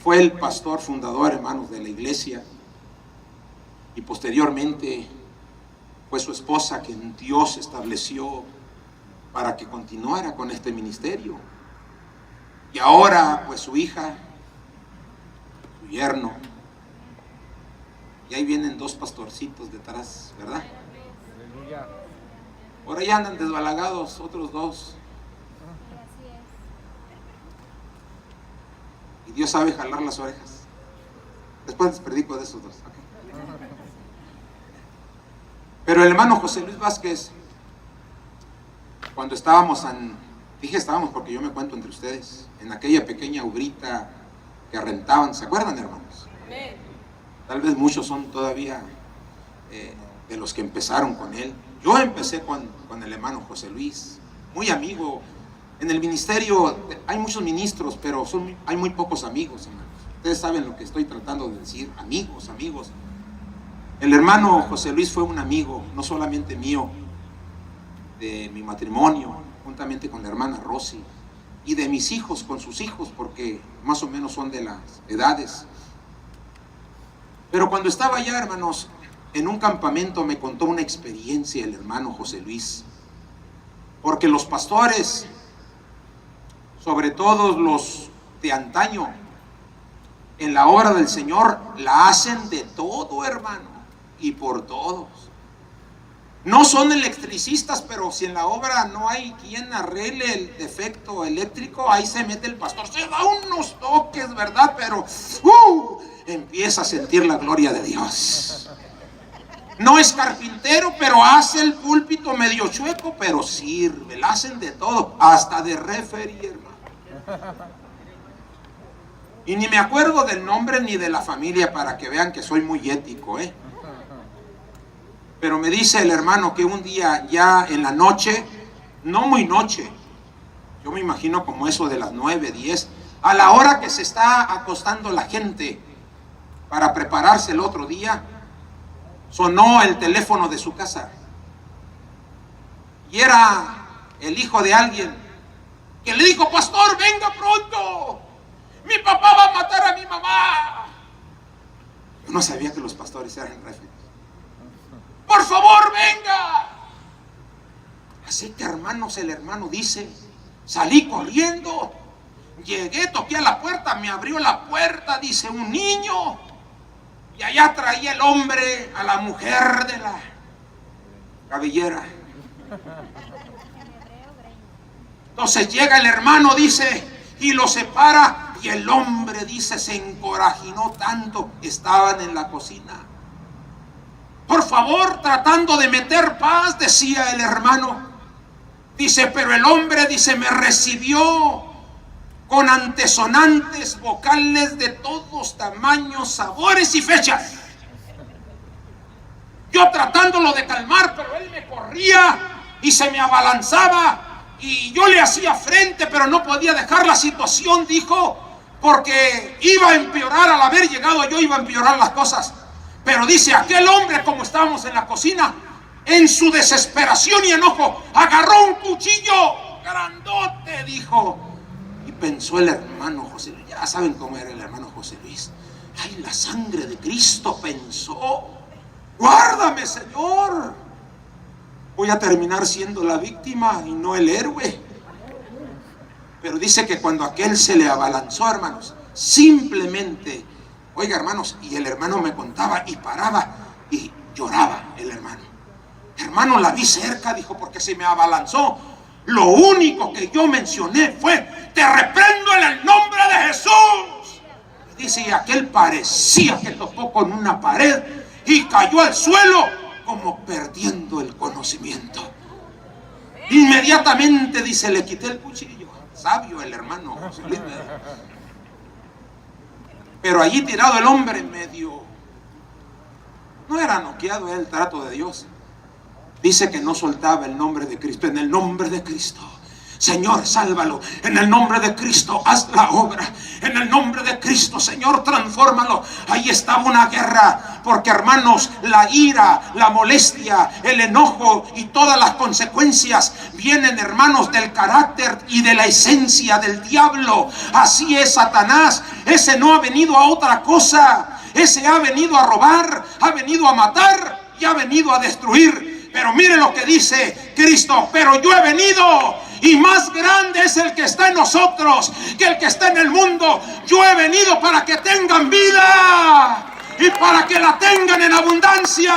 Speaker 1: fue el pastor fundador, hermanos, de la iglesia, y posteriormente fue su esposa quien Dios estableció para que continuara con este ministerio. Y ahora, pues, su hija, su yerno, y ahí vienen 2 pastorcitos detrás, ¿verdad? Ahora ya andan desbalagados otros 2. Y Dios sabe jalar las orejas. Después les predico de esos 2. Okay. Pero el hermano José Luis Vázquez, cuando estábamos estábamos porque yo me cuento entre ustedes, en aquella pequeña ubrita que rentaban, ¿se acuerdan, hermanos? Tal vez muchos son todavía de los que empezaron con él. Yo empecé con el hermano José Luis, muy amigo. En el ministerio hay muchos ministros, pero hay muy pocos amigos, hermanos. Ustedes saben lo que estoy tratando de decir, amigos. El hermano José Luis fue un amigo, no solamente mío, de mi matrimonio, juntamente con la hermana Rosy, y de mis hijos con sus hijos, porque más o menos son de las edades. Pero cuando estaba allá, hermanos, en un campamento, me contó una experiencia el hermano José Luis, porque los pastores, sobre todo los de antaño, en la obra del Señor la hacen de todo, hermano, y por todos. No son electricistas, pero si en la obra no hay quien arregle el defecto eléctrico, ahí se mete el pastor, se da unos toques, ¿verdad? Pero empieza a sentir la gloria de Dios. No es carpintero, pero hace el púlpito medio chueco, pero sirve, le hacen de todo, hasta de referee, hermano. Y ni me acuerdo del nombre ni de la familia para que vean que soy muy ético, Pero me dice el hermano que un día ya en la noche, no muy noche, yo me imagino como eso de las 9, 10, a la hora que se está acostando la gente para prepararse el otro día, sonó el teléfono de su casa. Y era el hijo de alguien que le dijo: pastor, venga pronto, mi papá va a matar a mi mamá. Yo no sabía que los pastores eran referees. Por favor, venga. Así que, hermanos, el hermano dice: salí corriendo, llegué, toqué a la puerta, me abrió la puerta, dice, un niño, y allá traía el hombre a la mujer de la cabellera. Entonces llega el hermano, dice, y lo separa, y el hombre, dice, se encorajinó tanto. Estaban en la cocina. Por favor, tratando de meter paz, decía el hermano. Dice, pero el hombre, dice, me recibió con antesonantes vocales de todos tamaños, sabores y fechas. Yo tratándolo de calmar, pero él me corría y se me abalanzaba. Y yo le hacía frente, pero no podía dejar la situación, dijo, porque iba a empeorar. Al haber llegado yo, iba a empeorar las cosas. Pero dice, aquel hombre, como estábamos en la cocina, en su desesperación y enojo, agarró un cuchillo grandote, dijo. Y pensó el hermano José Luis, ya saben cómo era el hermano José Luis. Ay, la sangre de Cristo, pensó. Guárdame, Señor. Voy a terminar siendo la víctima y no el héroe. Pero dice que cuando aquel se le abalanzó, hermanos, simplemente, oiga, hermanos, y el hermano me contaba y paraba y lloraba el hermano. Hermano, la vi cerca, dijo, porque se me abalanzó. Lo único que yo mencioné fue: te reprendo en el nombre de Jesús. Dice, y aquel parecía que tocó con una pared y cayó al suelo como perdiendo el conocimiento. Inmediatamente, dice, le quité el cuchillo. Sabio el hermano José Luis. Pero allí tirado el hombre medio, no era noqueado el trato de Dios. Dice que no soltaba el nombre de Cristo. En el nombre de Cristo, Señor, sálvalo. En el nombre de Cristo, haz la obra. En el nombre de Cristo, Señor, transfórmalo. Ahí estaba una guerra, porque, hermanos, la ira, la molestia, el enojo y todas las consecuencias vienen, hermanos, del carácter y de la esencia del diablo. Así es Satanás. Ese no ha venido a otra cosa. Ese ha venido a robar, ha venido a matar y ha venido a destruir. Pero mire lo que dice Cristo: pero yo he venido, y más grande es el que está en nosotros que el que está en el mundo. Yo he venido para que tengan vida y para que la tengan en abundancia.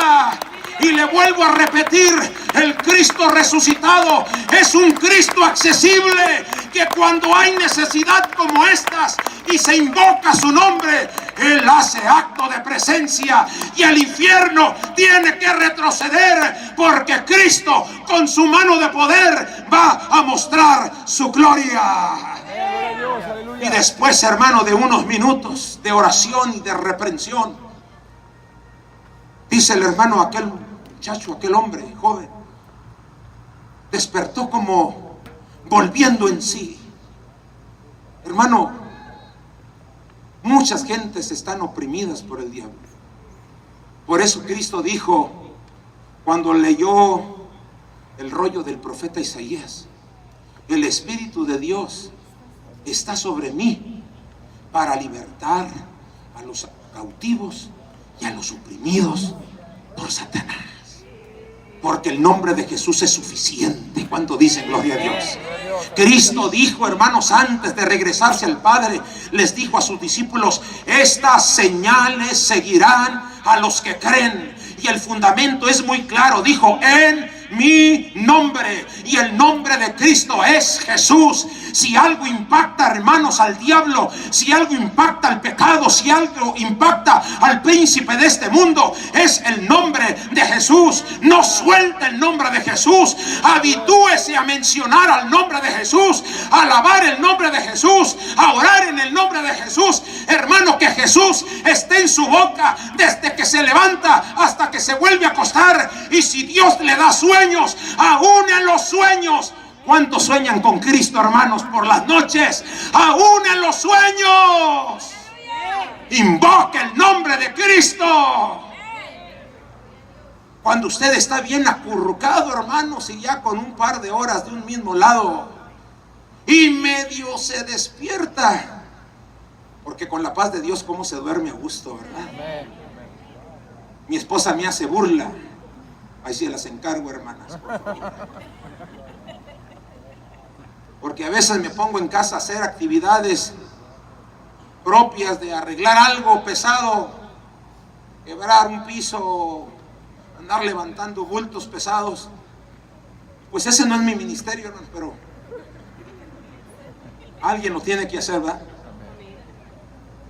Speaker 1: Y le vuelvo a repetir, el Cristo resucitado es un Cristo accesible, que cuando hay necesidad como estas y se invoca su nombre, Él hace acto de presencia y el infierno tiene que retroceder, porque Cristo con su mano de poder va a mostrar su gloria. Y después, hermano, de unos minutos de oración y de reprensión, dice el hermano, aquel muchacho, aquel hombre joven, despertó como volviendo en sí. Hermano, muchas gentes están oprimidas por el diablo. Por eso Cristo dijo, cuando leyó el rollo del profeta Isaías: el Espíritu de Dios está sobre mí para libertar a los cautivos y a los oprimidos por Satanás. Porque el nombre de Jesús es suficiente. ¿Cuánto dicen gloria a Dios? Cristo dijo, hermanos, antes de regresarse al Padre, les dijo a sus discípulos: estas señales seguirán a los que creen. Y el fundamento es muy claro. Dijo: en mi nombre, y el nombre de Cristo es Jesús. Si algo impacta, hermanos, al diablo, si algo impacta al pecado, si algo impacta al príncipe de este mundo, es el nombre de Jesús. No suelte el nombre de Jesús. Habitúese a mencionar al nombre de Jesús, a alabar el nombre de Jesús, a orar en el nombre de Jesús. Hermano, que Jesús esté en su boca desde que se levanta hasta que se vuelve a acostar. Y si Dios le da sueños, aún en los sueños. ¿Cuántos sueñan con Cristo, hermanos, por las noches? Aún en los sueños, invoque el nombre de Cristo. Cuando usted está bien acurrucado, hermanos, y ya con un par de horas de un mismo lado, y medio se despierta, porque con la paz de Dios, ¿cómo se duerme a gusto, verdad? Mi esposa me hace burla. Ahí sí las encargo, hermanas, por favor. Porque a veces me pongo en casa a hacer actividades propias de arreglar algo pesado, quebrar un piso, andar levantando bultos pesados. Pues ese no es mi ministerio, hermano, pero alguien lo tiene que hacer, ¿verdad?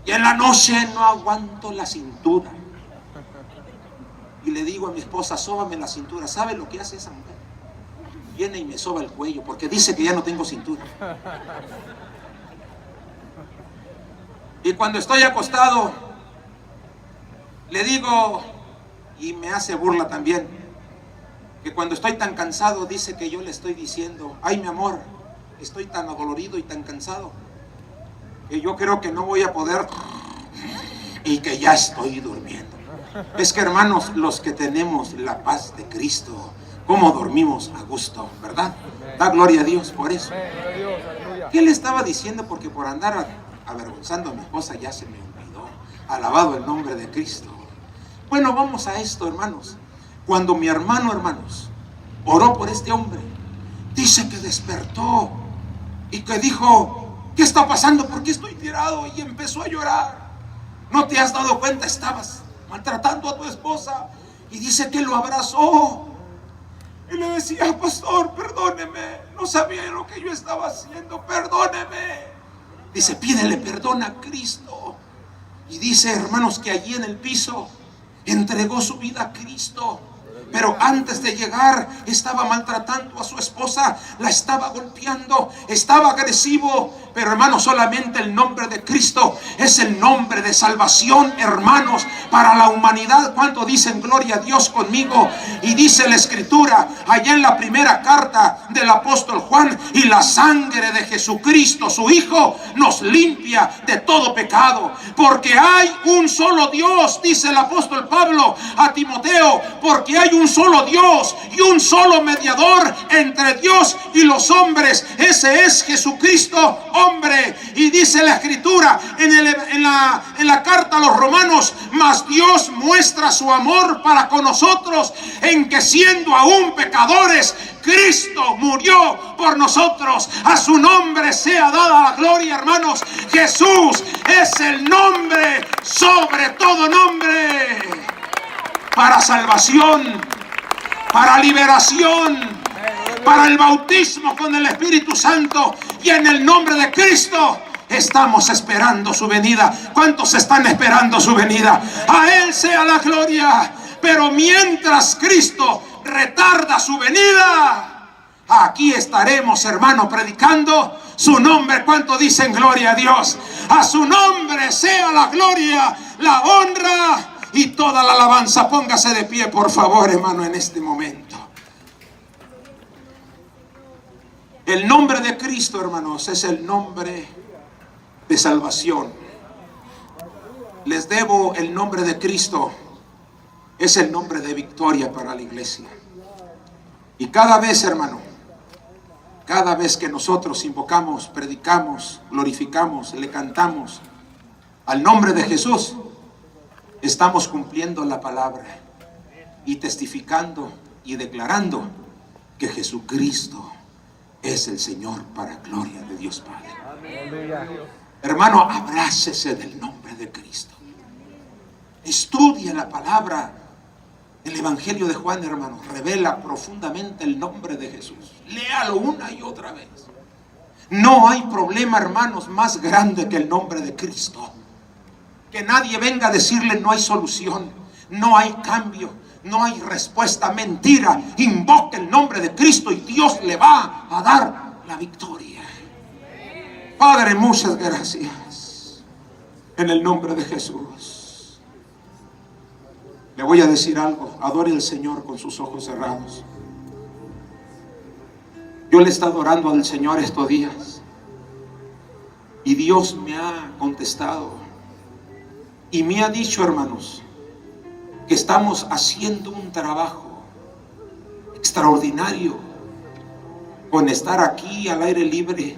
Speaker 1: Y en la noche no aguanto la cintura. Y le digo a mi esposa, sóbame la cintura. ¿Sabe lo que hace esa mujer? Viene y me soba el cuello, porque dice que ya no tengo cintura. Y cuando estoy acostado, le digo, y me hace burla también, que cuando estoy tan cansado, dice que yo le estoy diciendo, ay, mi amor, estoy tan adolorido y tan cansado, que yo creo que no voy a poder, y que ya estoy durmiendo. Es que, hermanos, los que tenemos la paz de Cristo, cómo dormimos a gusto, ¿verdad? Da gloria a Dios por eso. ¿Qué le estaba diciendo? Porque por andar avergonzando a mi esposa ya se me olvidó. Alabado el nombre de Cristo. Bueno, vamos a esto, hermanos. Cuando mi hermano, hermanos, oró por este hombre, dice que despertó y que dijo, ¿qué está pasando? ¿Por qué estoy tirado? Y empezó a llorar. ¿No te has dado cuenta? Estabas maltratando a tu esposa. Y dice que lo abrazó y le decía, pastor, perdóneme, no sabía lo que yo estaba haciendo, perdóneme. Dice, pídele perdón a Cristo. Y dice, hermanos, que allí en el piso entregó su vida a Cristo. Pero antes de llegar estaba maltratando a su esposa, la estaba golpeando, estaba agresivo. Pero, hermanos, solamente el nombre de Cristo es el nombre de salvación, hermanos, para la humanidad. ¿Cuánto dicen gloria a Dios conmigo? Y dice la Escritura allá en la primera carta del apóstol Juan, y la sangre de Jesucristo, su Hijo, nos limpia de todo pecado. Porque hay un solo Dios, dice el apóstol Pablo a Timoteo, porque hay un solo Dios y un solo mediador entre Dios y los hombres. Ese es Jesucristo, hombre. Y dice la Escritura en la carta a los Romanos, mas Dios muestra su amor para con nosotros en que siendo aún pecadores, Cristo murió por nosotros. A su nombre sea dada la gloria, hermanos. Jesús es el nombre sobre todo nombre, para salvación, para liberación, para el bautismo con el Espíritu Santo. Y en el nombre de Cristo estamos esperando su venida. ¿Cuántos están esperando su venida? A Él sea la gloria. Pero mientras Cristo retarda su venida, aquí estaremos, hermano, predicando su nombre. ¿Cuánto dicen gloria a Dios? A su nombre sea la gloria, la honra y toda la alabanza. Póngase de pie, por favor, hermano, en este momento. El nombre de Cristo, hermanos, es el nombre de salvación. Les debo el nombre de Cristo. Es el nombre de victoria para la iglesia. Y cada vez, hermano, cada vez que nosotros invocamos, predicamos, glorificamos, le cantamos al nombre de Jesús, estamos cumpliendo la palabra y testificando y declarando que Jesucristo es el Señor, para gloria de Dios Padre. Amén. Hermano, abrácese del nombre de Cristo. Estudie la palabra El Evangelio de Juan, hermanos, revela profundamente el nombre de Jesús. Léalo una y otra vez. No hay problema, hermanos, más grande que el nombre de Cristo. Que nadie venga a decirle no hay solución, no hay cambio, no hay respuesta. Mentira. Invoque el nombre de Cristo y Dios le va a dar la victoria. Padre, muchas gracias. En el nombre de Jesús. Le voy a decir algo. Adore al Señor con sus ojos cerrados. Yo le he estado orando al Señor estos días y Dios me ha contestado y me ha dicho, hermanos, que estamos haciendo un trabajo extraordinario con estar aquí al aire libre.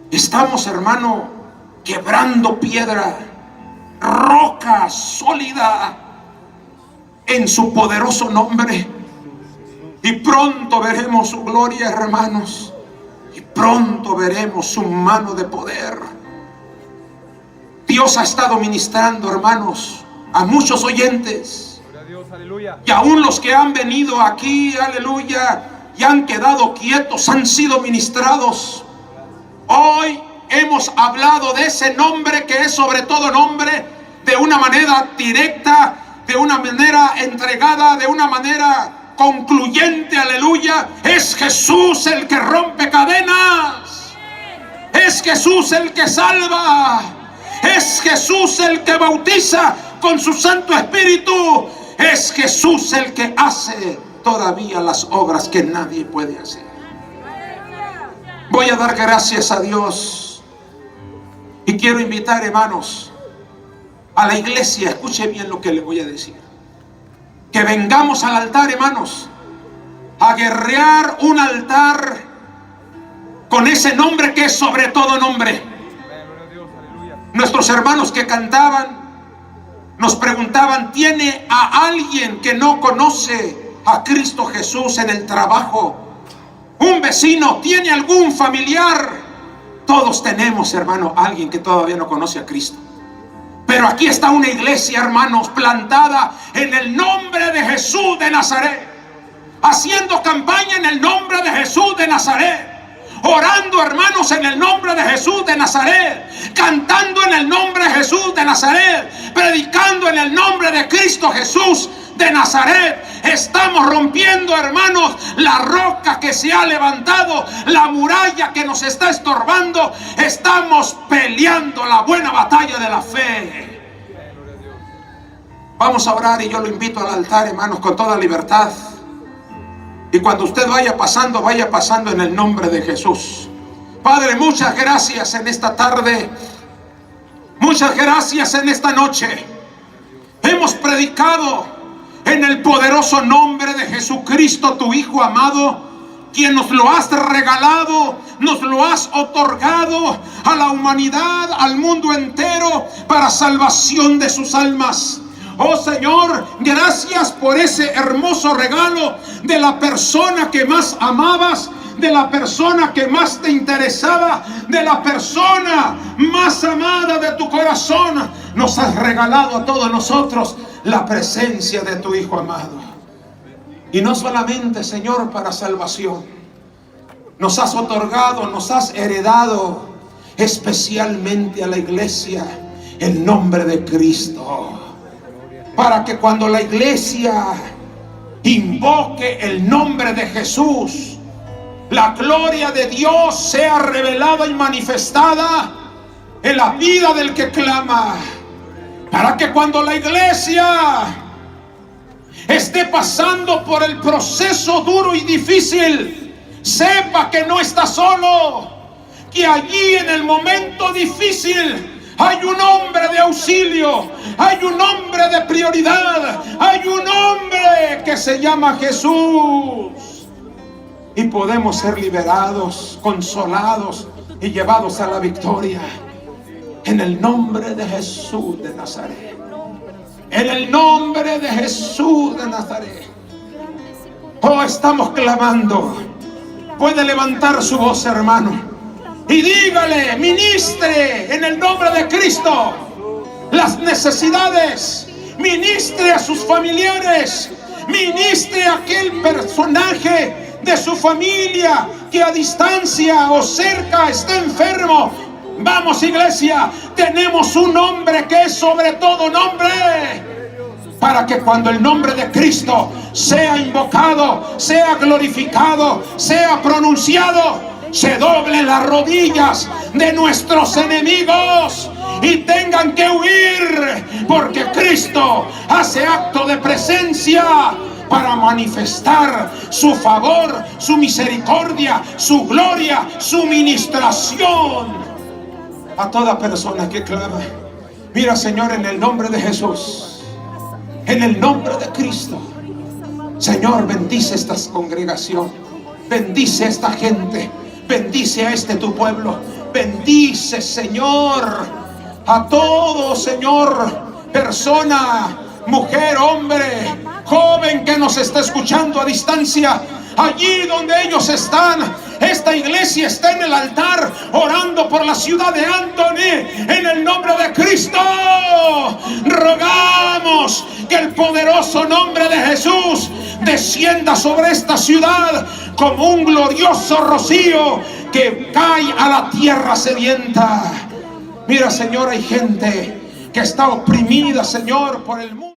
Speaker 1: Estamos, hermano, quebrando piedra, roca sólida en su poderoso nombre. Y pronto veremos su gloria, hermanos. Y pronto veremos su mano de poder. Dios ha estado ministrando, hermanos, a muchos oyentes. Y aún los que han venido aquí, aleluya, y han quedado quietos, han sido ministrados. Hoy hemos hablado de ese nombre que es sobre todo nombre, de una manera directa, de una manera entregada, de una manera concluyente, aleluya. Es Jesús el que rompe cadenas, es Jesús el que salva, es Jesús el que bautiza con su Santo Espíritu, es Jesús el que hace todavía las obras que nadie puede hacer. Voy a dar gracias a Dios y quiero invitar, hermanos, a la iglesia. Escuche bien lo que le voy a decir. Que vengamos al altar, hermanos, a guerrear un altar con ese nombre que es sobre todo nombre. Nuestros hermanos que cantaban nos preguntaban: ¿tiene a alguien que no conoce a Cristo Jesús en el trabajo? ¿Un vecino? ¿Tiene algún familiar? Todos tenemos, hermano, alguien que todavía no conoce a Cristo. Pero aquí está una iglesia, hermanos, plantada en el nombre de Jesús de Nazaret, haciendo campaña en el nombre de Jesús de Nazaret, orando, hermanos, en el nombre de Jesús de Nazaret, cantando en el nombre de Jesús de Nazaret, predicando en el nombre de Cristo Jesús de Nazaret. Estamos rompiendo, hermanos, la roca que se ha levantado, la muralla que nos está estorbando. Estamos peleando la buena batalla de la fe. Vamos a orar y yo lo invito al altar, hermanos, con toda libertad. Y cuando usted vaya pasando en el nombre de Jesús. Padre, muchas gracias en esta tarde. Muchas gracias en esta noche. Hemos predicado en el poderoso nombre de Jesucristo, tu Hijo amado, quien nos lo has regalado, nos lo has otorgado a la humanidad, al mundo entero, para salvación de sus almas. Oh Señor, gracias por ese hermoso regalo de la persona que más amabas, de la persona que más te interesaba, de la persona más amada de tu corazón. Nos has regalado a todos nosotros la presencia de tu Hijo amado. Y no solamente, Señor, para salvación. Nos has otorgado, nos has heredado especialmente a la iglesia el nombre de Cristo. Para que cuando la iglesia invoque el nombre de Jesús, la gloria de Dios sea revelada y manifestada en la vida del que clama. Para que cuando la iglesia esté pasando por el proceso duro y difícil, sepa que no está solo, que allí en el momento difícil hay un hombre de auxilio, hay un hombre de prioridad, hay un hombre que se llama Jesús. Y podemos ser liberados, consolados y llevados a la victoria. En el nombre de Jesús de Nazaret. En el nombre de Jesús de Nazaret. Oh, estamos clamando. Puede levantar su voz, hermano, y dígale, ministre en el nombre de Cristo las necesidades,
Speaker 2: ministre a sus familiares, ministre a aquel personaje de su familia que a distancia o cerca está enfermo. Vamos, iglesia, tenemos un nombre que es sobre todo nombre, para que cuando el nombre de Cristo sea invocado, sea glorificado, sea pronunciado, se doblen las rodillas de nuestros enemigos y tengan que huir, porque Cristo hace acto de presencia para manifestar su favor, su misericordia, su gloria, su ministración a toda persona que clama. Mira, Señor, en el nombre de Jesús, en el nombre de Cristo, Señor, bendice esta congregación, bendice a esta gente, bendice a este tu pueblo, bendice, Señor, a todo, Señor, persona, mujer, hombre, joven que nos está escuchando a distancia, allí donde ellos están. Esta iglesia está en el altar orando por la ciudad de Anthony. En el nombre de Cristo rogamos que el poderoso nombre de Jesús descienda sobre esta ciudad como un glorioso rocío que cae a la tierra sedienta. Mira, Señor, hay gente que está oprimida, Señor, por el mundo.